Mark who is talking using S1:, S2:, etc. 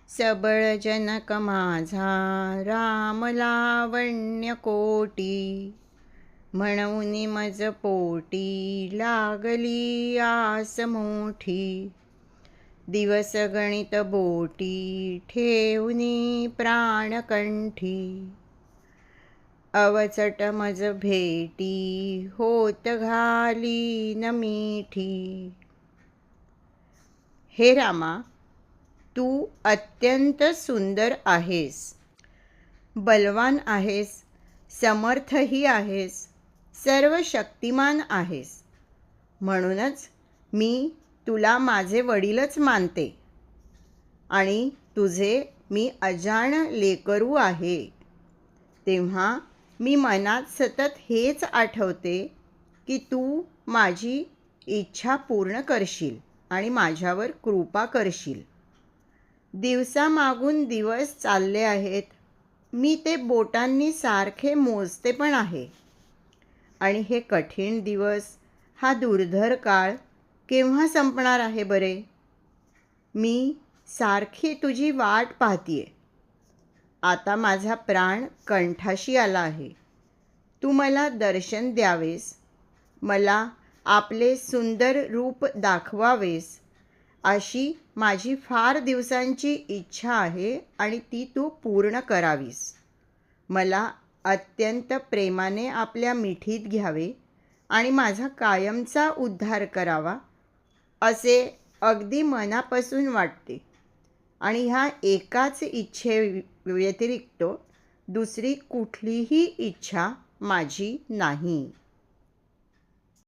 S1: सबळ जनक माझा राम लावण्य कोटी, म्हणून मज पोटी लागली आस मोठी। दिवस गणित बोटी ठेवनी प्राणकंठी, अवचट मज भेटी होत घाली न मिठी। हे रामा, तू अत्यंत सुंदर आहेस, बलवान आहेस, समर्थही आहेस, सर्व शक्तिमान आहेस। म्हणूनच मी तुला माझे वडीलच मानते आणि तुझे मी अजाण लेकरू आहे। तेव्हा मी मनात सतत हेच आठवते की तू माझी इच्छा पूर्ण करशील आणि माझ्यावर कृपा करशील। दिवसामागून दिवस चालले आहेत, मी ते बोटांनी सारखे मोजते पण आहे। आणि हे कठीण दिवस, हा दुर्धर काळ केव्हा संपणार आहे बरे? मी सारखी तुझी वाट पाहतीये। आता माझा प्राण कंठाशी आला आहे। तू मला दर्शन द्यावेस, मला आपले सुंदर रूप दाखवावेस, अशी माझी फार दिवसांची इच्छा आहे आणि ती तू पूर्ण करावीस। मला अत्यंत प्रेमाने आपल्या मिठीत घ्यावे आणि माझा कायमचा उद्धार करावा, असे अगदी मनापासून वाटते। आणि ह्या एकाच इच्छेव्यतिरिक्त दुसरी कुठलीही इच्छा माझी नाही।